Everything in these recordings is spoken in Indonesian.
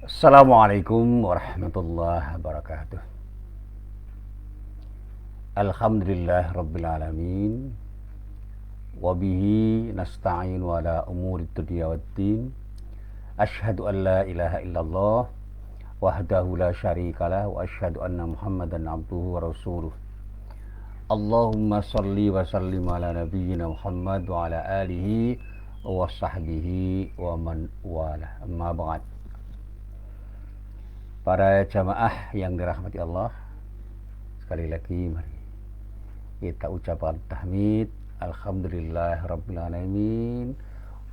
Assalamualaikum warahmatullahi wabarakatuh. Alhamdulillah rabbil alamin. Wabihi nasta'in ala umuri dunya waddin. Ashhadu an la ilaha illallah wahdahu la syarikalah wa ashhadu anna Muhammadan abduhu wa rasuluh. Allahumma salli wa sallim ala nabiyyina Muhammad wa ala alihi wa sahbihi wa man wala. Amma ba'd. Para jamaah yang dirahmati Allah, sekali lagi mari kita ucapkan tahmid alhamdulillah rabbil alamin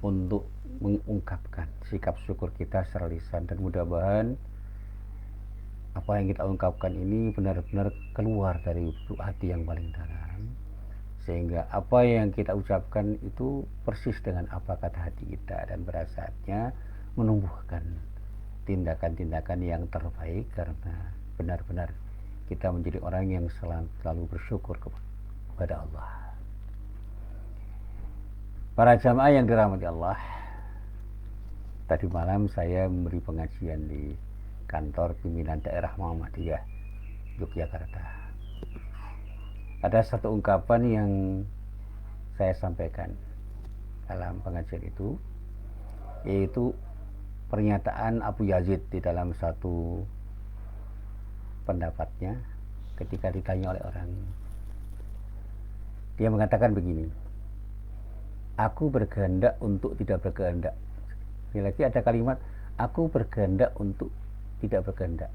untuk mengungkapkan sikap syukur kita secara lisan, dan mudah-mudahan apa yang kita ungkapkan ini benar-benar keluar dari hati yang paling dalam, sehingga apa yang kita ucapkan itu persis dengan apa kata hati kita, dan pada saatnya menumbuhkan tindakan-tindakan yang terbaik, karena benar-benar kita menjadi orang yang selalu bersyukur kepada Allah. Para jamaah yang dirahmati Allah, tadi malam saya memberi pengajian di kantor pimpinan daerah Muhammadiyah Yogyakarta. Ada satu ungkapan yang saya sampaikan dalam pengajian itu, yaitu pernyataan Abu Yazid di dalam satu pendapatnya ketika ditanya oleh orang. Dia mengatakan begini, aku berkehendak untuk tidak berkehendak. Lagi ada kalimat, aku berkehendak untuk tidak berkehendak.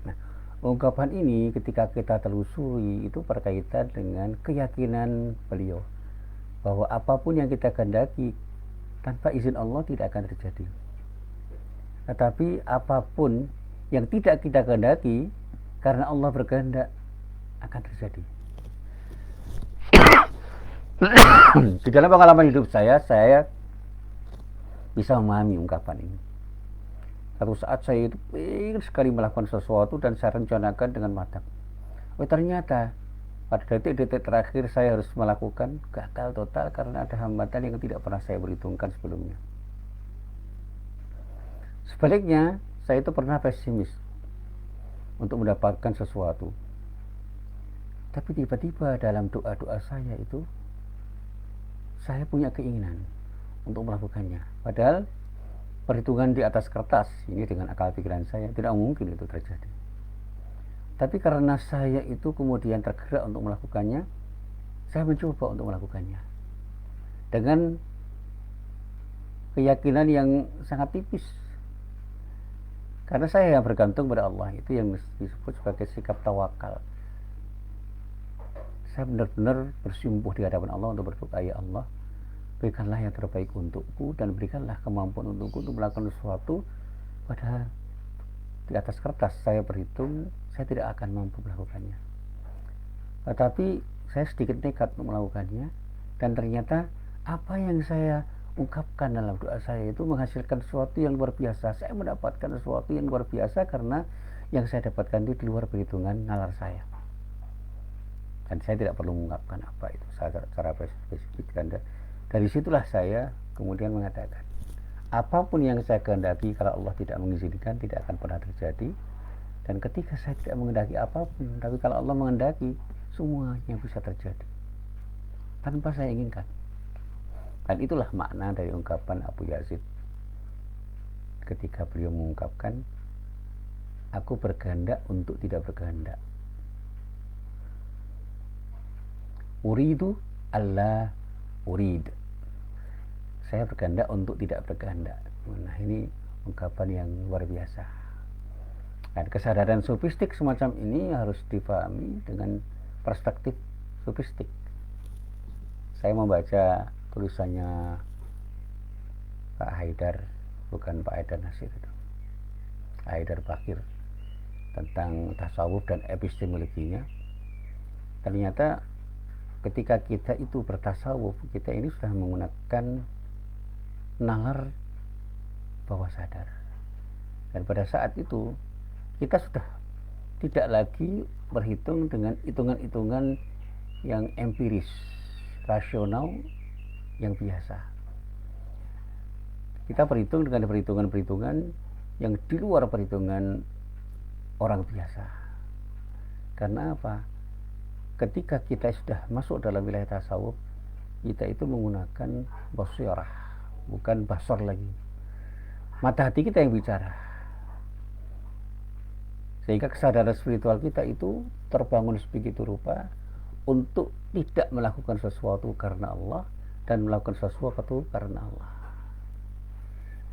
Nah, ungkapan ini ketika kita telusuri itu berkaitan dengan keyakinan beliau bahwa apapun yang kita kehendaki tanpa izin Allah tidak akan terjadi. Tetapi apapun yang tidak kita kehendaki karena Allah berkehendak akan terjadi. Di dalam pengalaman hidup saya bisa memahami ungkapan ini. Satu saat saya itu ingin sekali melakukan sesuatu dan saya rencanakan dengan matang. Ternyata pada detik-detik terakhir saya harus melakukan, gagal total karena ada hambatan yang tidak pernah saya perhitungkan sebelumnya. Sebaliknya, saya itu pernah pesimis untuk mendapatkan sesuatu. Tapi tiba-tiba dalam doa-doa saya itu, saya punya keinginan untuk melakukannya. Padahal perhitungan di atas kertas, ini dengan akal pikiran saya, tidak mungkin itu terjadi. Tapi karena saya itu kemudian tergerak untuk melakukannya, saya mencoba untuk melakukannya. Dengan keyakinan yang sangat tipis. Karena saya yang bergantung pada Allah, itu yang disebut sebagai sikap tawakal. Saya benar-benar bersimpuh di hadapan Allah untuk berdoa, ya Allah, berikanlah yang terbaik untukku dan berikanlah kemampuan untukku untuk melakukan sesuatu. Pada di atas kertas saya berhitung saya tidak akan mampu melakukannya, tetapi saya sedikit nekat untuk melakukannya, dan ternyata apa yang saya ungkapkan dalam doa saya itu menghasilkan sesuatu yang luar biasa. Saya mendapatkan sesuatu yang luar biasa karena yang saya dapatkan itu di luar perhitungan nalar saya, dan saya tidak perlu mengungkapkan apa itu secara spesifik. Dan dari situlah saya kemudian mengatakan, apapun yang saya kehendaki kalau Allah tidak mengizinkan tidak akan pernah terjadi. Dan ketika saya tidak menghendaki apapun, tapi kalau Allah menghendaki, semuanya bisa terjadi tanpa saya inginkan. Dan itulah makna dari ungkapan Abu Yazid ketika beliau mengungkapkan, aku berkehendak untuk tidak berkehendak. Uridu alla urid. Saya berkehendak untuk tidak berkehendak. Nah, ini ungkapan yang luar biasa. Dan kesadaran sofistik semacam ini harus dipahami dengan perspektif sofistik. Saya membaca tulisannya Pak Haidar, bukan Pak Haidar Nasir itu, Haidar Bakir, tentang tasawuf dan epistemologinya. Ternyata ketika kita itu bertasawuf, kita ini sudah menggunakan nalar bawah sadar, dan pada saat itu kita sudah tidak lagi berhitung dengan hitungan-hitungan yang empiris, rasional, yang biasa. Kita berhitung dengan perhitungan-perhitungan yang di luar perhitungan orang biasa. Karena apa? Ketika kita sudah masuk dalam wilayah tasawuf, kita itu menggunakan basirah, bukan basor lagi. Mata hati kita yang bicara. Sehingga kesadaran spiritual kita itu terbangun sebegitu rupa untuk tidak melakukan sesuatu karena Allah dan melakukan sesuatu karena Allah.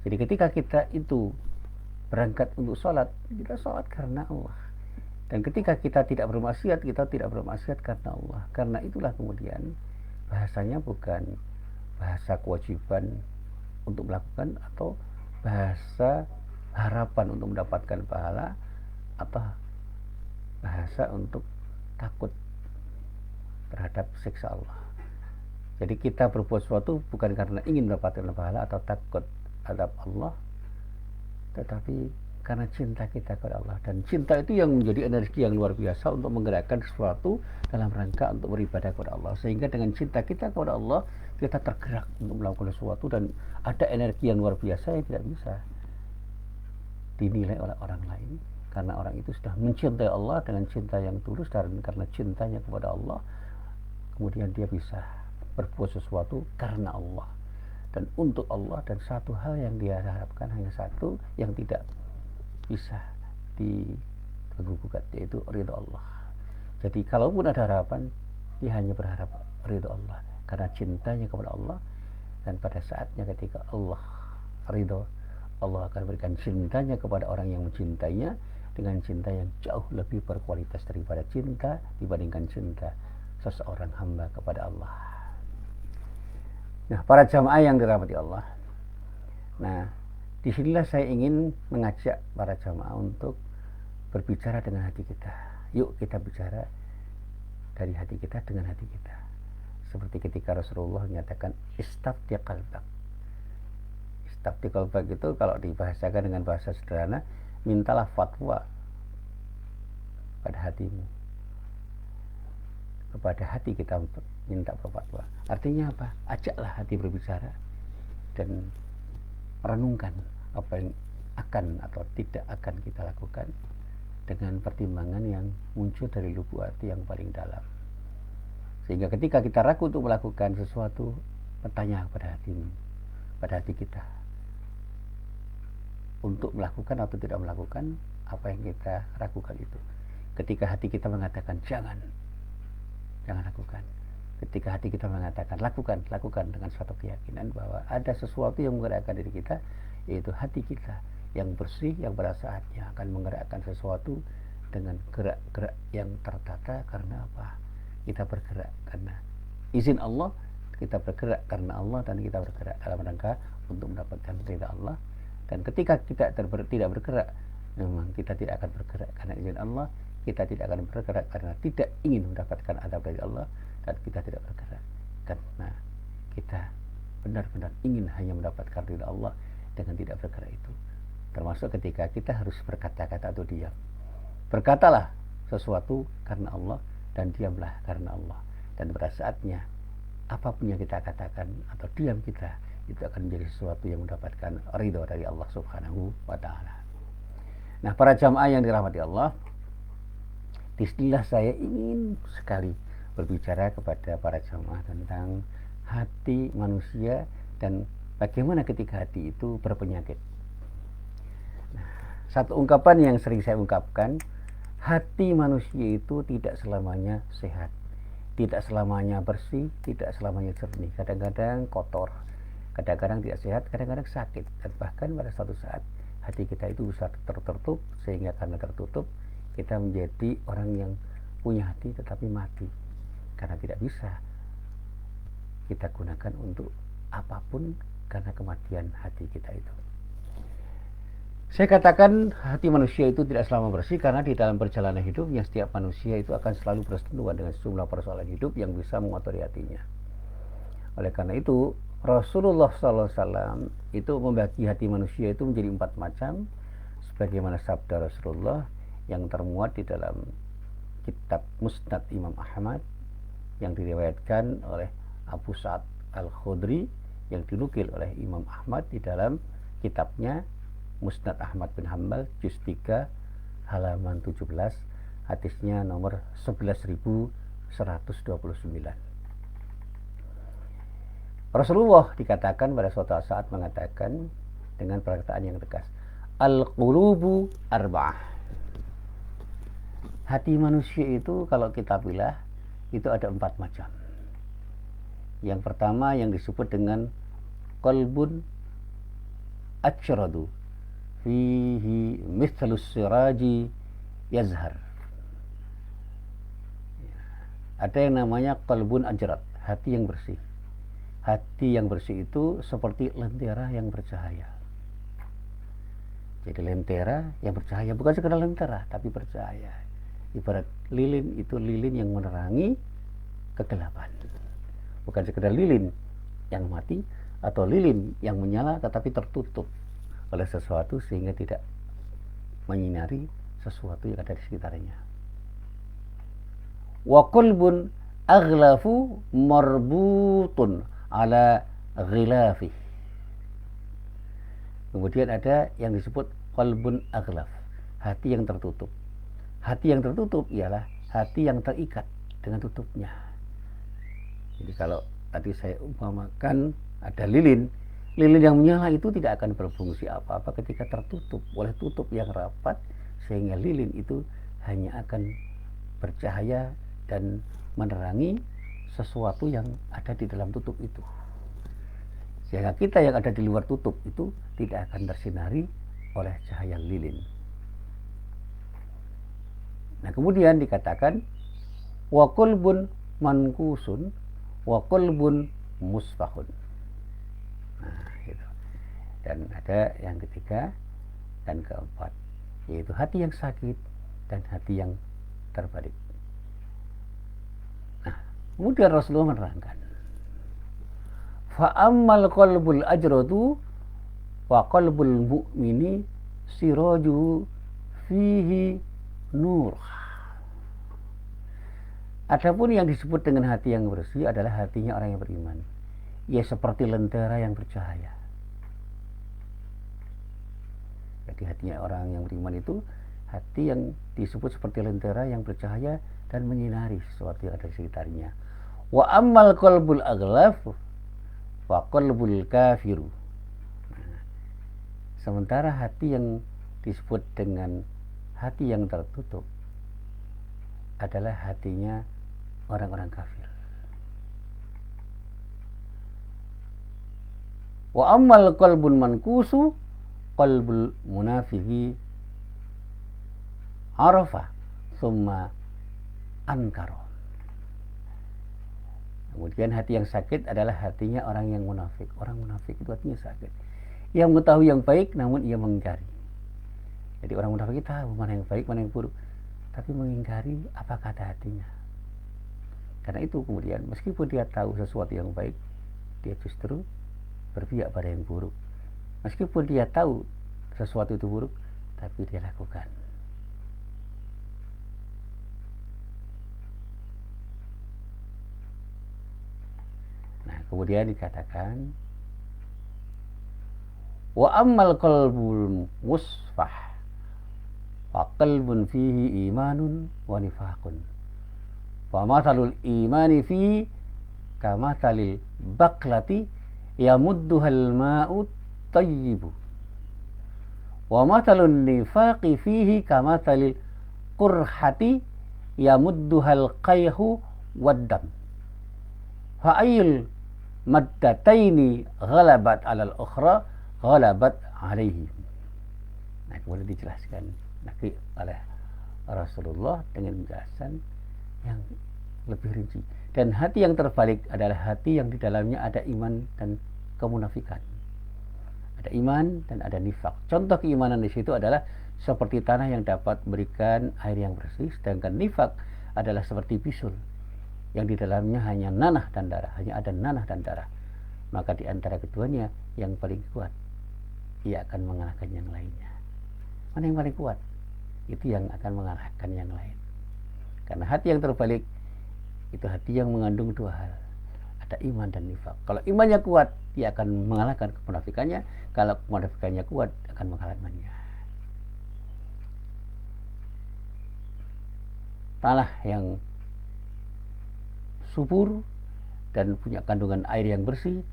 Jadi ketika kita itu berangkat untuk sholat, kita sholat karena Allah. Dan ketika kita tidak bermaksiat, kita tidak bermaksiat karena Allah. Karena itulah kemudian bahasanya bukan bahasa kewajiban untuk melakukan atau bahasa harapan untuk mendapatkan pahala atau bahasa untuk takut terhadap siksa Allah. Jadi kita berbuat sesuatu bukan karena ingin mendapatkan pahala atau takut adab Allah, tetapi karena cinta kita kepada Allah. Dan cinta itu yang menjadi energi yang luar biasa untuk menggerakkan sesuatu dalam rangka untuk beribadah kepada Allah. Sehingga dengan cinta kita kepada Allah, kita tergerak untuk melakukan sesuatu dan ada energi yang luar biasa yang tidak bisa dinilai oleh orang lain. Karena orang itu sudah mencintai Allah dengan cinta yang tulus, dan karena cintanya kepada Allah, kemudian dia bisa berbuat sesuatu karena Allah dan untuk Allah. Dan satu hal yang dia harapkan hanya satu yang tidak bisa diganggu-gugat, yaitu ridho Allah. Jadi kalaupun ada harapan, dia hanya berharap ridho Allah karena cintanya kepada Allah. Dan pada saatnya ketika Allah ridho, Allah akan berikan cintanya kepada orang yang mencintainya dengan cinta yang jauh lebih berkualitas daripada cinta dibandingkan cinta seseorang hamba kepada Allah. Nah, para jamaah yang dirahmati Allah, nah disinilah saya ingin mengajak para jamaah untuk berbicara dengan hati kita. Yuk kita bicara dari hati kita dengan hati kita. Seperti ketika Rasulullah menyatakan istafti qalbak. Istafti qalbak itu kalau dibahasakan dengan bahasa sederhana, mintalah fatwa pada hatimu. Kepada hati kita untuk minta berfatwa. Artinya apa? Ajaklah hati berbicara dan renungkan apa yang akan atau tidak akan kita lakukan dengan pertimbangan yang muncul dari lubuk hati yang paling dalam. Sehingga ketika kita ragu untuk melakukan sesuatu, bertanya pada hatimu, pada hati kita, untuk melakukan atau tidak melakukan apa yang kita ragukan itu. Ketika hati kita mengatakan jangan lakukan. Ketika hati kita mengatakan lakukan dengan suatu keyakinan bahwa ada sesuatu yang menggerakkan diri kita, yaitu hati kita yang bersih, yang pada saatnya akan menggerakkan sesuatu dengan gerak-gerak yang tertata. Karena apa? Kita bergerak karena izin Allah, kita bergerak karena Allah, dan kita bergerak dalam rangka untuk mendapatkan ridha Allah. Dan ketika kita tidak bergerak, memang kita tidak akan bergerak karena izin Allah, kita tidak akan bergerak karena tidak ingin mendapatkan adab dari Allah, dan kita tidak bergerak karena kita benar-benar ingin hanya mendapatkan ridha Allah dengan tidak bergerak itu. Termasuk ketika kita harus berkata-kata atau diam. Berkatalah sesuatu karena Allah dan diamlah karena Allah. Dan pada saatnya apapun yang kita katakan atau diam kita, itu akan menjadi sesuatu yang mendapatkan ridho dari Allah Subhanahu wa ta'ala. Nah, para jamaah yang dirahmati Allah, disinilah saya ingin sekali berbicara kepada para jamaah tentang hati manusia dan bagaimana ketika hati itu berpenyakit. Nah, satu ungkapan yang sering saya ungkapkan, hati manusia itu tidak selamanya sehat, tidak selamanya bersih, tidak selamanya jernih. Kadang-kadang kotor, kadang-kadang tidak sehat, kadang-kadang sakit. Dan bahkan pada suatu saat hati kita itu bisa tertutup, sehingga karena tertutup kita menjadi orang yang punya hati tetapi mati, karena tidak bisa kita gunakan untuk apapun karena kematian hati kita itu. Saya katakan hati manusia itu tidak selama bersih karena di dalam perjalanan hidupnya setiap manusia itu akan selalu bersentuhan dengan sejumlah persoalan hidup yang bisa mengotori hatinya. Oleh karena itu Rasulullah SAW itu membagi hati manusia itu menjadi 4 macam, sebagaimana sabda Rasulullah yang termuat di dalam kitab Musnad Imam Ahmad yang diriwayatkan oleh Abu Sa'ad Al-Khudri, yang dinukil oleh Imam Ahmad di dalam kitabnya Musnad Ahmad bin Hambal juz 3 halaman 17, hadisnya nomor 11.129. Rasulullah dikatakan pada suatu saat mengatakan dengan perkataan yang tegas, al-qulubu arba'ah. Hati manusia itu kalau kita pilah itu ada 4 macam. Yang pertama yang disebut dengan qalbun ajradu fihi mithlus siraji yazhar. Ada yang namanya qalbun ajrad, hati yang bersih. Hati yang bersih itu seperti lentera yang bercahaya. Jadi lentera yang bercahaya, bukan sekedar lentera, tapi bercahaya. Ibarat lilin, itu lilin yang menerangi kegelapan. Bukan sekedar lilin yang mati, atau lilin yang menyala tetapi tertutup oleh sesuatu sehingga tidak menyinari sesuatu yang ada di sekitarnya. Wa qalbun aghlafu marbutun ala ghilafi. Kemudian ada yang disebut qalbun aghlaf, hati yang tertutup. Hati yang tertutup ialah hati yang terikat dengan tutupnya. Jadi kalau tadi saya umpamakan ada lilin yang menyala itu tidak akan berfungsi apa-apa ketika tertutup oleh tutup yang rapat, sehingga lilin itu hanya akan bercahaya dan menerangi sesuatu yang ada di dalam tutup itu, sehingga kita yang ada di luar tutup itu tidak akan tersinari oleh cahaya lilin. Nah, kemudian dikatakan wa qalbun mankusun wa qalbun musfahun. Nah, gitu. Dan ada yang ketiga dan keempat, yaitu hati yang sakit dan hati yang terbalik. Nah, kemudian Rasulullah menerangkan, fa ammal qalbul ajradu wa qalbul mu'mini siraju fihi nur. Adapun yang disebut dengan hati yang bersih adalah hatinya orang yang beriman. Ia seperti lentera yang bercahaya. Jadi hatinya orang yang beriman itu hati yang disebut seperti lentera yang bercahaya dan menyinari sesuatu yang ada di sekitarnya. Wa ammal qalbul aghlaf wa qalbul kafiru. Nah, sementara hati yang disebut dengan hati yang tertutup adalah hatinya orang-orang kafir. Wa ammal qalbun mankusu qalbul munafiqi arafa summa ankara. Kemudian hati yang sakit adalah hatinya orang yang munafik. Orang munafik itu hatinya sakit. Ia mengetahui yang baik namun ia mengingkari. Jadi orang munafik tahu mana yang baik, mana yang buruk, tapi mengingkari apa kata hatinya. Karena itu kemudian meskipun dia tahu sesuatu yang baik, dia justru berpihak pada yang buruk. Meskipun dia tahu sesuatu itu buruk, tapi dia lakukan. Nah, kemudian dikatakan wa ammal qalbul musfah fa qalbun fihi imanun wa nifaqun. Wa mathalul imani fihi kamathalil baqlati yamudduhal ma'u tayyibu. Wa mathalun nifaqi fihi kamathalil qurhati yamudduhal qayhu waddam. Fa ayyul maddataini ghalabat 'alal ukhra ghalabat 'alaihi. Nah, kemudian dijelaskan nanti oleh Rasulullah dengan penjelasan yang lebih rinci. Dan hati yang terbalik adalah hati yang di dalamnya ada iman dan kemunafikan. Ada iman dan ada nifak. Contoh keimanan di situ adalah seperti tanah yang dapat memberikan air yang bersih, sedangkan nifak adalah seperti bisul yang di dalamnya hanya nanah dan darah, hanya ada nanah dan darah. Maka di antara keduanya yang paling kuat, ia akan mengalahkan yang lainnya. Mana yang paling kuat? Itu yang akan mengalahkan yang lain. Karena hati yang terbalik itu hati yang mengandung dua hal. Ada ada iman dan nifak. Kalau imannya kuat, dia akan mengalahkan kemunafikannya. Kalau kemunafikannya kuat, akan mengalahkannya. Tanah yang subur dan punya kandungan air yang bersih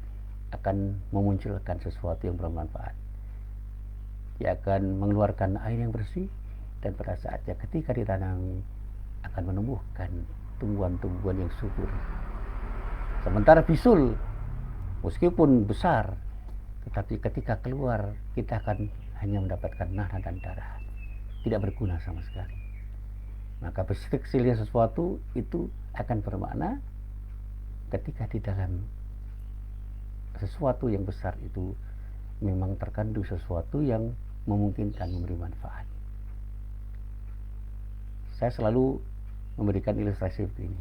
akan memunculkan sesuatu yang bermanfaat. Dia akan mengeluarkan air yang bersih, dan pada saatnya ketika ditanami akan menumbuhkan tumbuhan-tumbuhan yang subur. Sementara bisul meskipun besar, tetapi ketika keluar kita akan hanya mendapatkan nanah dan darah, tidak berguna sama sekali. Maka kecilnya sesuatu itu akan bermakna ketika di dalam sesuatu yang besar itu memang terkandung sesuatu yang memungkinkan memberi manfaat. Saya selalu memberikan ilustrasi begini.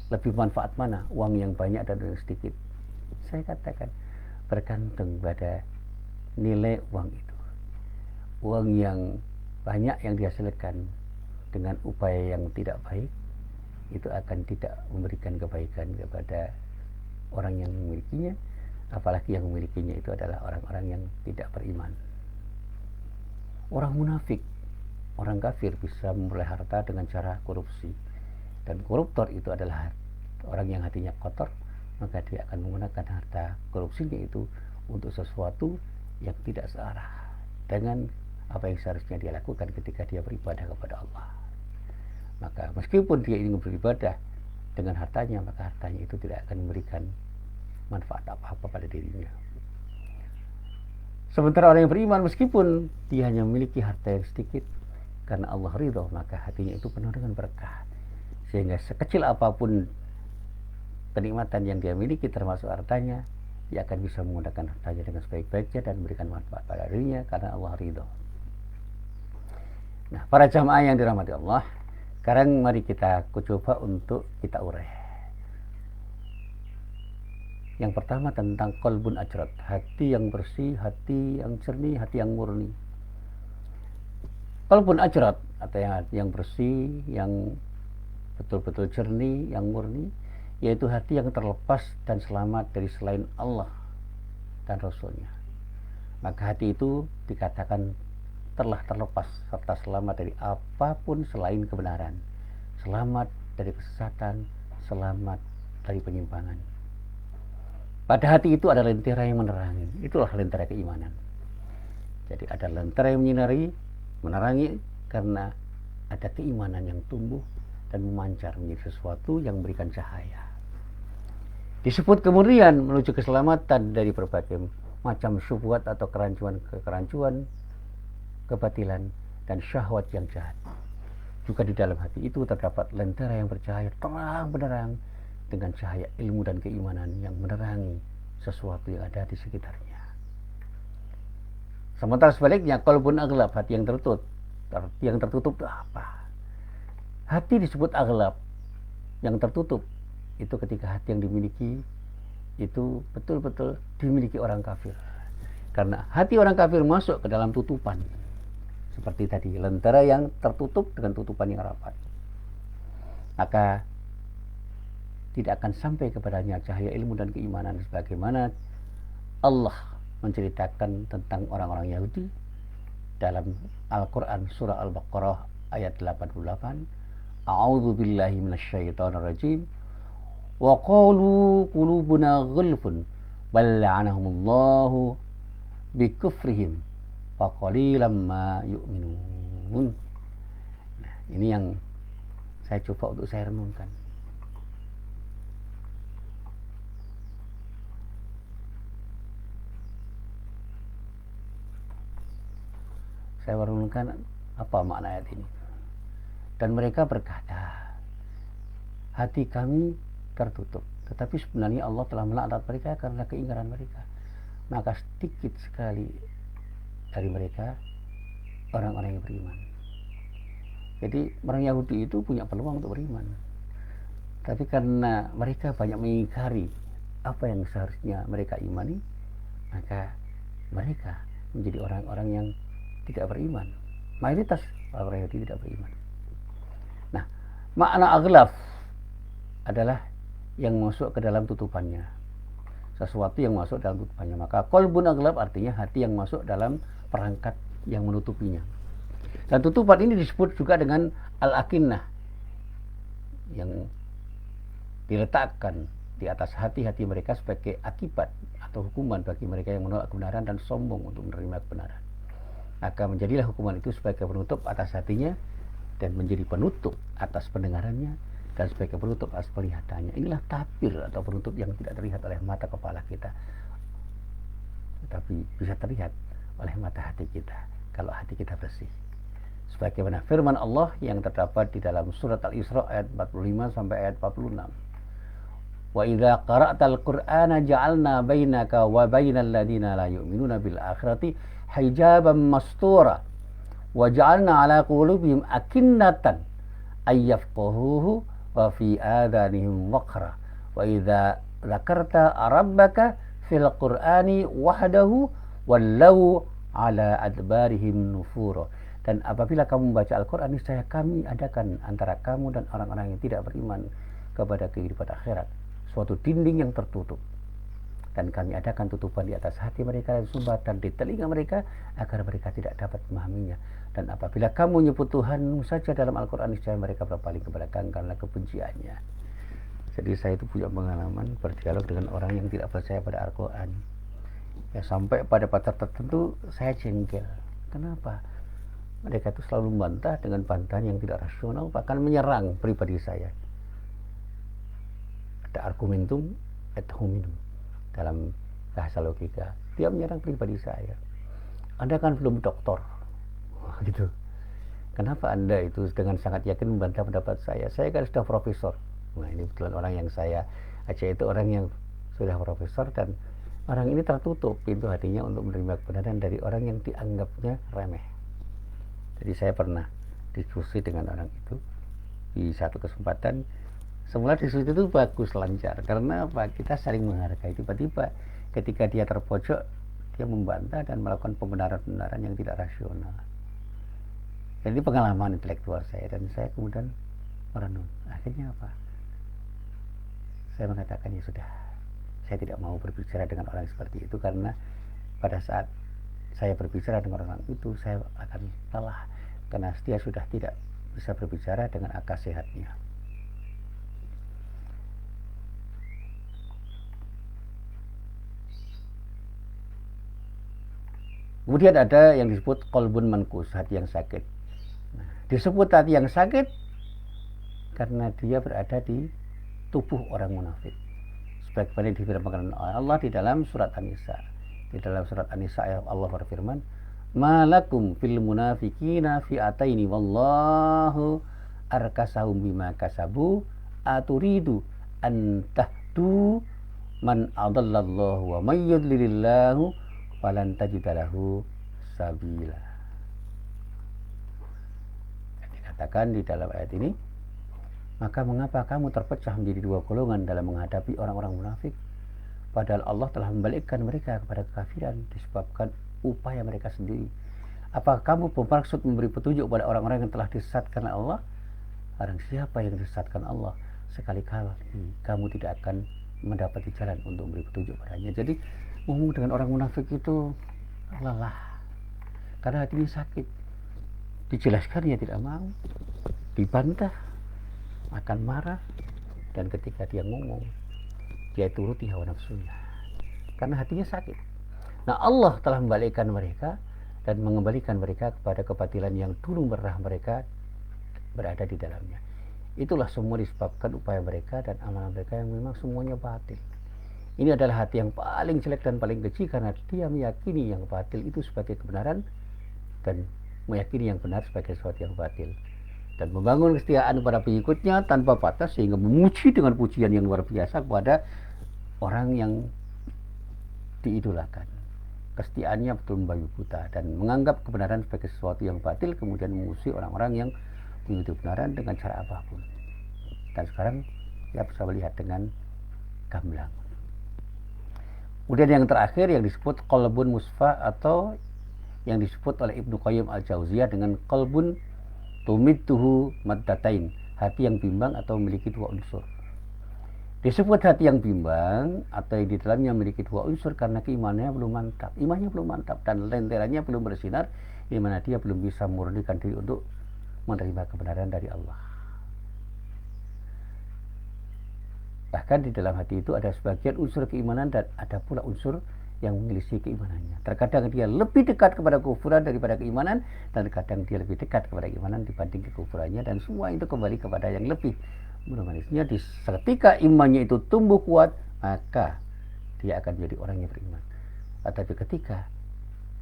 Lebih manfaat mana? Uang yang banyak dan yang sedikit? Saya katakan bergantung pada nilai uang itu. Uang yang banyak yang dihasilkan dengan upaya yang tidak baik, itu akan tidak memberikan kebaikan kepada orang yang memilikinya, apalagi yang memilikinya itu adalah orang-orang yang tidak beriman. Orang munafik, orang kafir bisa memperoleh harta dengan cara korupsi, dan koruptor itu adalah orang yang hatinya kotor, maka dia akan menggunakan harta korupsinya itu untuk sesuatu yang tidak searah dengan apa yang seharusnya dia lakukan ketika dia beribadah kepada Allah. Maka meskipun dia ingin beribadah dengan hartanya, maka hartanya itu tidak akan memberikan manfaat apa-apa pada dirinya. Sementara orang yang beriman, meskipun dia hanya memiliki harta yang sedikit, karena Allah ridho, maka hatinya itu penuh dengan berkah, sehingga sekecil apapun kenikmatan yang dia miliki termasuk hartanya, dia akan bisa menggunakan hartanya dengan sebaik-baiknya dan memberikan manfaat pada dirinya karena Allah ridho. Nah, para jamaah yang dirahmati Allah, sekarang mari kita coba untuk kita urai. Yang pertama tentang qalbun ajrat, hati yang bersih, hati yang jernih, hati yang murni. Qalbun ajrat atau yang bersih, yang betul-betul jernih, yang murni, yaitu hati yang terlepas dan selamat dari selain Allah dan Rasulnya. Maka hati itu dikatakan telah terlepas serta selamat dari apapun selain kebenaran, selamat dari kesesatan, selamat dari penyimpangan. Pada hati itu ada lentera yang menerangi, itulah lentera keimanan. Jadi ada lentera yang menyinari, menerangi, karena ada keimanan yang tumbuh dan memancar menjadi sesuatu yang memberikan cahaya. Disebut kemudian menuju keselamatan dari berbagai macam syubhat atau kerancuan, kebatilan, dan syahwat yang jahat. Juga di dalam hati itu terdapat lentera yang bercahaya terang benderang dengan cahaya ilmu dan keimanan yang menerangi sesuatu yang ada di sekitarnya. Sementara sebaliknya, qalbun aghlab, hati yang tertutup. Yang tertutup itu apa? Hati disebut aghlab, yang tertutup itu ketika hati yang dimiliki itu betul-betul dimiliki orang kafir. Karena hati orang kafir masuk ke dalam tutupan. Seperti tadi, lentera yang tertutup dengan tutupan yang rapat. Maka tidak akan sampai kepadanya cahaya ilmu dan keimanan, sebagaimana Allah menceritakan tentang orang-orang Yahudi dalam Al-Quran surah Al-Baqarah ayat 88. A'udzu billahi minasyaitonir rajim. Wa qalu qulubuna ghulfun bal la'anahumullahu bikufrihim wa qalilan ma yu'minun. Nah, ini yang saya coba untuk saya renungkan. Saya merenungkan apa makna ayat ini. Dan mereka berkata, hati kami tertutup. Tetapi sebenarnya Allah telah melaknat mereka karena keingkaran mereka. Maka sedikit sekali dari mereka orang-orang yang beriman. Jadi orang Yahudi itu punya peluang untuk beriman. Tapi karena mereka banyak mengingkari apa yang seharusnya mereka imani, maka mereka menjadi orang-orang yang tidak beriman. Mayoritas orang Yahudi tidak beriman. Nah, makna aghlaf adalah yang masuk ke dalam tutupannya. Sesuatu yang masuk dalam tutupannya. Maka qalbun aghlab artinya hati yang masuk dalam perangkat yang menutupinya. Dan tutupan ini disebut juga dengan al-akinnah, yang diletakkan di atas hati-hati mereka sebagai akibat atau hukuman bagi mereka yang menolak kebenaran dan sombong untuk menerima kebenaran. Maka menjadilah hukuman itu sebagai penutup atas hatinya dan menjadi penutup atas pendengarannya dan sebagai penutup atas penglihatannya. Inilah tabir atau penutup yang tidak terlihat oleh mata kepala kita, tetapi bisa terlihat oleh mata hati kita kalau hati kita bersih. Sebagaimana firman Allah yang terdapat di dalam surat Al-Isra ayat 45 sampai ayat 46. Wa idza qara'tal Qur'ana ja'alna bainaka wa bainal ladzina la yu'minuna bil akhirati hijaban mastura wa ja'alna 'ala qulubihim akinnatan ay yafqahuhu wa fi adhanihim waqra wa idza dzakarta rabbaka fil Qur'ani wahdahu wallau 'ala adbarihim nufura. Dan apabila kamu membaca Al-Quran, niscaya kami adakan antara kamu dan orang-orang yang tidak beriman kepada kehidupan akhirat suatu dinding yang tertutup, dan kami adakan tutupan di atas hati mereka dan sumbatan di telinga mereka agar mereka tidak dapat memahaminya. Dan apabila kamu menyebut Tuhanmu saja dalam Al-Quran, niscaya mereka berpaling kepada Kang karena kebenciannya. Jadi saya itu punya pengalaman berdialog dengan orang yang tidak percaya pada Al-Quran. Ya, sampai pada pacar tertentu saya jengkel. Kenapa? Mereka itu selalu membantah dengan bantahan yang tidak rasional, bahkan menyerang pribadi saya. Ada argumentum et hominum dalam bahasa logika. Dia menyerang pribadi saya. Anda kan belum doktor, gitu. Kenapa Anda itu dengan sangat yakin membantah pendapat saya? Saya kan sudah profesor. Nah, ini betulan orang yang saya ajak itu orang yang sudah profesor, dan orang ini tertutup pintu hatinya untuk menerima kebenaran dari orang yang dianggapnya remeh. Jadi saya pernah diskusi dengan orang itu di satu kesempatan. Semula diskusi itu bagus, lancar, karena apa? Kita saling menghargai. Tiba-tiba ketika dia terpojok, dia membantah dan melakukan pembenaran-pembenaran yang tidak rasional. Jadi pengalaman intelektual saya, dan saya kemudian merenung. Akhirnya apa? Saya mengatakan, ya sudah, saya tidak mau berbicara dengan orang seperti itu, karena pada saat saya berbicara dengan orang itu, saya akan lelah, karena dia sudah tidak bisa berbicara dengan akal sehatnya. Kemudian ada yang disebut qalbun mankus, hati yang sakit. Nah, disebut hati yang sakit karena dia berada di tubuh orang munafik. Sebagaimana difirmankan oleh Allah di dalam surat An-Nisa. Di dalam surat An-Nisa Allah berfirman, "Malakum fil munafiqina fi'ataini wallahu arkasahum bima kasabu aturidu an tahdu man adallallahu wa may yudlilillahu falan tajida lahu sabila." Dikatakan di dalam ayat ini, maka mengapa kamu terpecah menjadi dua golongan dalam menghadapi orang-orang munafik, padahal Allah telah membalikkan mereka kepada kekafiran disebabkan upaya mereka sendiri. Apakah kamu bermaksud memberi petunjuk pada orang-orang yang telah disesatkan Allah? Barang siapa yang disesatkan Allah, sekali-kali kamu tidak akan mendapati jalan untuk memberi petunjuk padanya. Jadi ngomong dengan orang munafik itu lelah, karena hatinya sakit. Dijelaskan ya tidak mau, dibantah akan marah, dan ketika dia ngomong, dia turuti hawa nafsunya karena hatinya sakit. Nah, Allah telah membalikkan mereka dan mengembalikan mereka kepada kebatilan yang dulu pernah mereka berada di dalamnya. Itulah semua disebabkan upaya mereka dan amalan mereka yang memang semuanya batil. Ini adalah hati yang paling jelek dan paling keji, karena dia meyakini yang batil itu sebagai kebenaran dan meyakini yang benar sebagai sesuatu yang batil, dan membangun kesetiaan pada pengikutnya tanpa batas, sehingga memuji dengan pujian yang luar biasa kepada orang yang diidolakan. Kesetiaannya betul membabi buta dan menganggap kebenaran sebagai sesuatu yang batil, kemudian memusuhi orang-orang yang mengikuti kebenaran dengan cara apapun. Dan sekarang kita bisa melihat dengan gamblang. Kemudian yang terakhir yang disebut qalbun musfa, atau yang disebut oleh Ibnu Qayyim al-Jauziyah dengan qalbun tumidduhu maddatain, hati yang bimbang atau memiliki dua unsur. Disebut hati yang bimbang atau di dalamnya memiliki dua unsur karena keimanannya belum mantap. Imannya belum mantap dan lenterannya belum bersinar, di mana dia belum bisa memurnikan diri untuk menerima kebenaran dari Allah. Bahkan di dalam hati itu ada sebagian unsur keimanan dan ada pula unsur yang menyelisih keimanannya. Terkadang dia lebih dekat kepada kekufuran daripada keimanan, dan terkadang dia lebih dekat kepada keimanan dibanding kekufurannya, dan semua itu kembali kepada yang lebih. Manisnya ketika imannya itu tumbuh kuat, maka dia akan menjadi orang yang beriman. Tetapi ketika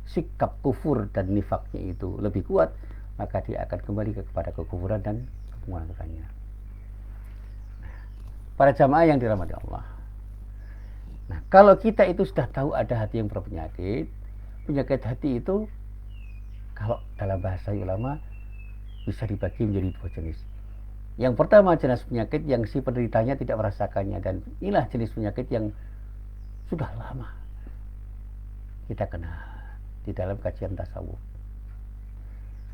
sikap kufur dan nifaknya itu lebih kuat, maka dia akan kembali kepada kekufuran dan kemunafikannya. Para jamaah yang dirahmati Allah. Nah, kalau kita itu sudah tahu ada hati yang berpenyakit, penyakit hati itu kalau dalam bahasa ulama bisa dibagi menjadi dua jenis. Yang pertama jenis penyakit yang si penderitanya tidak merasakannya, dan inilah jenis penyakit yang sudah lama kita kenal di dalam kajian tasawuf.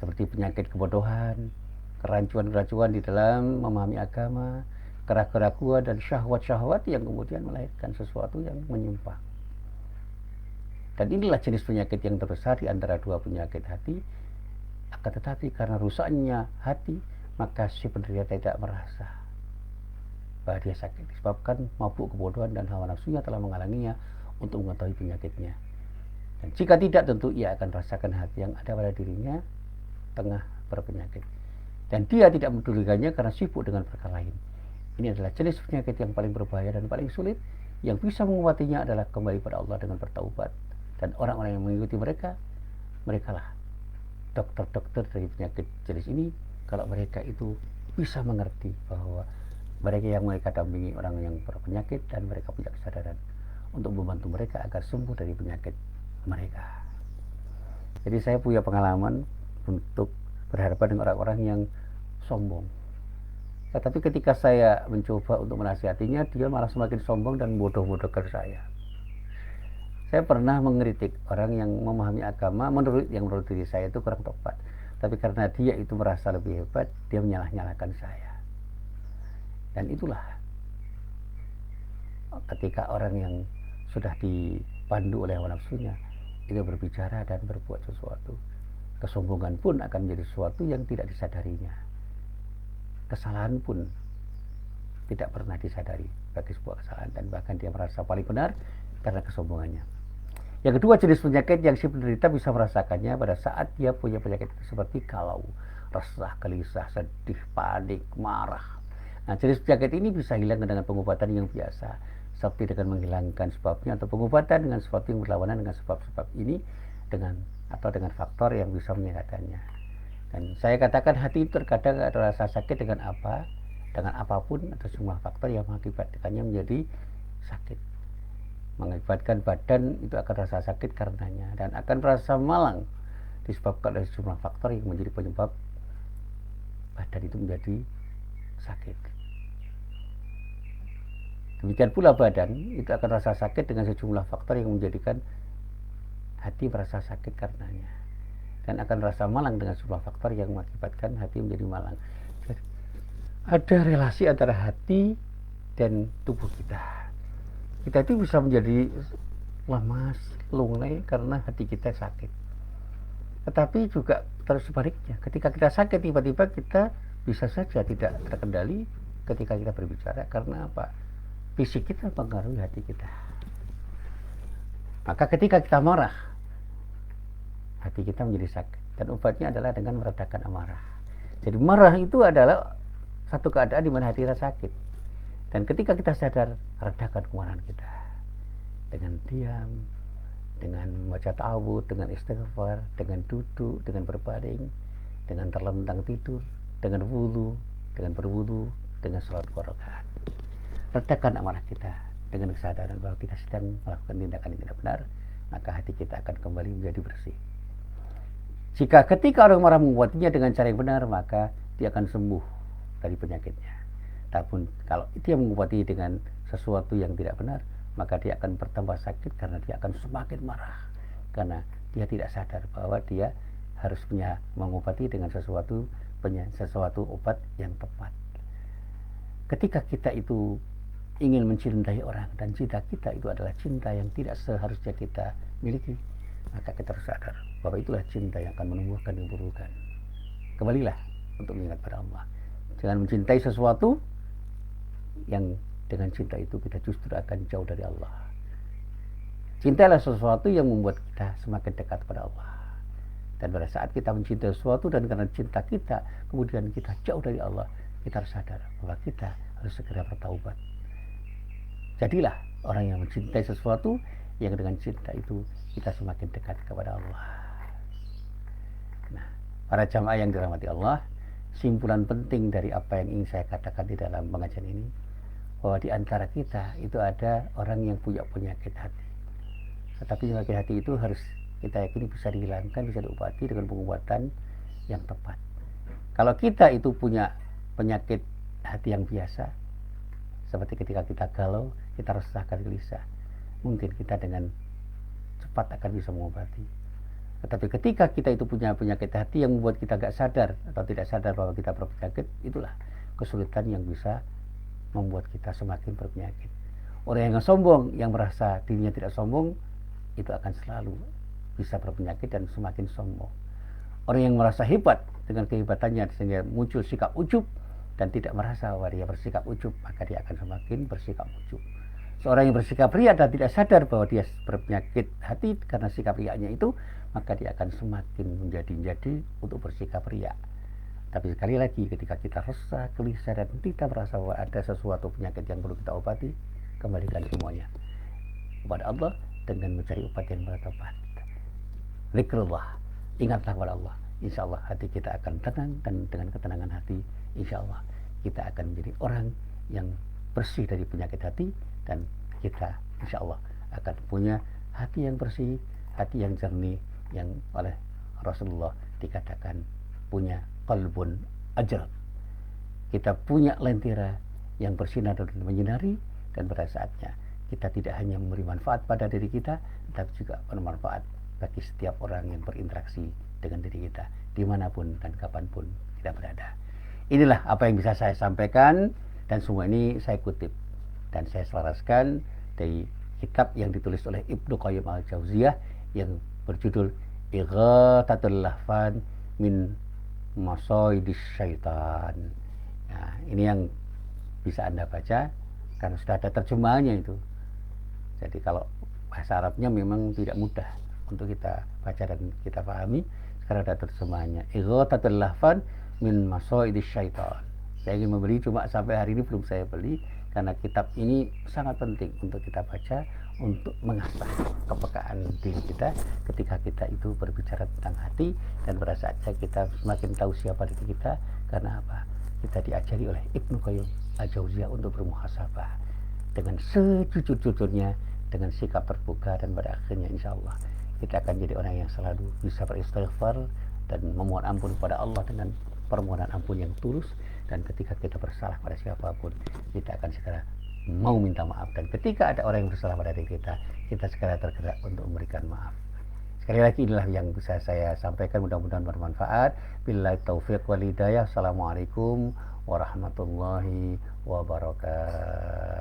Seperti penyakit kebodohan, kerancuan-kerancuan di dalam memahami agama, keraguan-keraguan dan syahwat-syahwat yang kemudian melahirkan sesuatu yang menyimpang. Dan inilah jenis penyakit yang terbesar di antara dua penyakit hati. Akan tetapi karena rusaknya hati, maka si penderita tidak merasa bahwa dia sakit, disebabkan mabuk kebodohan dan hawa nafsunya telah menghalanginya untuk mengetahui penyakitnya. Dan jika tidak, tentu ia akan merasakan hati yang ada pada dirinya tengah berpenyakit, dan dia tidak mendudukannya karena sibuk dengan perkara lain. Ini adalah jenis penyakit yang paling berbahaya dan paling sulit. Yang bisa mengobatinya adalah kembali pada Allah dengan bertaubat, dan orang-orang yang mengikuti merekalah dokter-dokter dari penyakit jenis ini. Kalau mereka itu bisa mengerti bahwa mereka yang mereka dampingi orang yang berpenyakit, dan mereka punya kesadaran untuk membantu mereka agar sembuh dari penyakit mereka. Jadi saya punya pengalaman untuk berhadapan dengan orang-orang yang sombong. Tetapi ketika saya mencoba untuk menasihatinya, dia malah semakin sombong dan bodoh-bodohkan saya. Saya pernah mengkritik orang yang memahami agama menurut diri saya itu kurang tepat. Tapi karena dia itu merasa lebih hebat, dia menyalah-nyalahkan saya. Dan itulah ketika orang yang sudah dipandu oleh hawa nafsunya itu berbicara dan berbuat sesuatu, kesombongan pun akan menjadi sesuatu yang tidak disadarinya. Kesalahan pun tidak pernah disadari bagi sebuah kesalahan, dan bahkan dia merasa paling benar karena kesombongannya. Yang kedua, jenis penyakit yang si penderita bisa merasakannya pada saat dia punya penyakit itu, seperti galau, resah, gelisah, sedih, panik, marah. Nah, jenis penyakit ini bisa hilang dengan pengobatan yang biasa, seperti dengan menghilangkan sebabnya, atau pengobatan dengan sesuatu yang berlawanan dengan sebab-sebab ini, dengan faktor yang bisa menyehatkannya. Dan saya katakan hati itu terkadang ada rasa sakit dengan apapun, atau semua faktor yang mengakibatkannya menjadi sakit. Mengakibatkan badan itu akan rasa sakit karenanya, dan akan merasa malang disebabkan oleh sejumlah faktor yang menjadi penyebab badan itu menjadi sakit. Demikian pula badan itu akan rasa sakit dengan sejumlah faktor yang menjadikan hati merasa sakit karenanya, dan akan rasa malang dengan sejumlah faktor yang mengakibatkan hati menjadi malang. Jadi, ada relasi antara hati dan tubuh kita. Kita itu bisa menjadi lemas, lunglai karena hati kita sakit. Tetapi juga terus sebaliknya, ketika kita sakit, tiba-tiba kita bisa saja tidak terkendali ketika kita berbicara. Karena apa? Fisik kita mempengaruhi hati kita. Maka ketika kita marah, hati kita menjadi sakit, dan obatnya adalah dengan meredakan amarah. Jadi marah itu adalah satu keadaan di mana hati kita sakit. Dan ketika kita sadar, redakan kemarahan kita dengan diam, dengan membaca ta'awudz, dengan istighfar, dengan duduk, dengan berbaring, dengan terlentang tidur, dengan wudu, dengan berwudu, dengan sholat 2 rakaat. Redakan amarah kita dengan kesadaran bahwa kita sedang melakukan tindakan yang tidak benar, maka hati kita akan kembali menjadi bersih. Jika ketika orang marah mengobatinya dengan cara yang benar, maka dia akan sembuh dari penyakitnya. Tapi kalau dia mengobati dengan sesuatu yang tidak benar, maka dia akan bertambah sakit karena dia akan semakin marah, karena dia tidak sadar bahwa dia harus mengobati dengan sesuatu obat yang tepat. Ketika kita itu ingin mencintai orang dan cinta kita itu adalah cinta yang tidak seharusnya kita miliki, maka kita harus sadar bahwa itulah cinta yang akan menumbuhkan keburukan. Kembalilah untuk mengingat pada Allah. Jangan mencintai sesuatu yang dengan cinta itu kita justru akan jauh dari Allah. Cintailah sesuatu yang membuat kita semakin dekat pada Allah. Dan pada saat kita mencintai sesuatu dan karena cinta kita kemudian kita jauh dari Allah, kita harus sadar bahwa kita harus segera bertaubat. Jadilah orang yang mencintai sesuatu yang dengan cinta itu kita semakin dekat kepada Allah. Nah, para jamaah yang dirahmati Allah, simpulan penting dari apa yang ingin saya katakan di dalam pengajian ini, bahwa di antara kita itu ada orang yang punya penyakit hati. Tetapi penyakit hati itu harus kita yakini bisa dihilangkan, bisa diobati dengan pengobatan yang tepat. Kalau kita itu punya penyakit hati yang biasa, seperti ketika kita galau, kita resah, gelisah, mungkin kita dengan cepat akan bisa mengobati. Tetapi ketika kita itu punya penyakit hati yang membuat kita gak sadar atau tidak sadar bahwa kita berpenyakit, itulah kesulitan yang bisa membuat kita semakin berpenyakit. Orang yang sombong, yang merasa dirinya tidak sombong, itu akan selalu bisa berpenyakit dan semakin sombong. Orang yang merasa hebat dengan kehebatannya sehingga muncul sikap ujub dan tidak merasa bahwa dia bersikap ujub, maka dia akan semakin bersikap ujub. Seorang yang bersikap riya dan tidak sadar bahwa dia berpenyakit hati karena sikap riyanya itu, maka dia akan semakin menjadi untuk bersikap riya. Tapi sekali lagi, ketika kita resah, gelisah dan tidak merasa bahwa ada sesuatu penyakit yang perlu kita obati, kembalikan semuanya kepada Allah dengan mencari obat yang tepat. Zikrullah, ingatlah kepada Allah. Insya Allah hati kita akan tenang, dan dengan ketenangan hati insya Allah kita akan menjadi orang yang bersih dari penyakit hati, dan kita insya Allah akan punya hati yang bersih, hati yang jernih, yang oleh Rasulullah dikatakan punya qalbun ajrad. Kita punya lentera yang bersinar dan menyinari, dan pada saatnya kita tidak hanya memberi manfaat pada diri kita, tetapi juga bermanfaat bagi setiap orang yang berinteraksi dengan diri kita, dimanapun dan kapanpun kita berada. Inilah apa yang bisa saya sampaikan, dan semua ini saya kutip dan saya selaraskan dari kitab yang ditulis oleh Ibnu Qayyim al-Jauziyah yang berjudul Ighathatul Lahfan min Masaidis Syaitan. Nah, ini yang bisa Anda baca karena sudah ada terjemahannya itu. Jadi kalau bahasa Arabnya memang tidak mudah untuk kita baca dan kita pahami. Sekarang ada terjemahannya, Ighathatul Lahfan min Masaidis Syaitan. Saya ingin membeli, cuma sampai hari ini belum saya beli karena kitab ini sangat penting untuk kita baca, untuk mengasah kepekaan diri kita ketika kita itu berbicara tentang hati, dan pada saatnya kita semakin tahu siapa diri kita. Karena apa? Kita diajari oleh Ibnu Qayyim al-Jauziyah untuk bermuhasabah dengan sejujur-jujurnya, dengan sikap terbuka, dan pada akhirnya insya Allah kita akan jadi orang yang selalu bisa beristighfar dan memohon ampun kepada Allah dengan permohonan ampun yang tulus. Dan ketika kita bersalah pada siapapun, kita akan segera mau minta maaf, dan ketika ada orang yang bersalah pada diri kita segera tergerak untuk memberikan maaf. Sekali lagi, inilah yang bisa saya sampaikan, mudah-mudahan bermanfaat. Billahi taufiq wal hidayah. Assalamualaikum warahmatullahi wabarakatuh.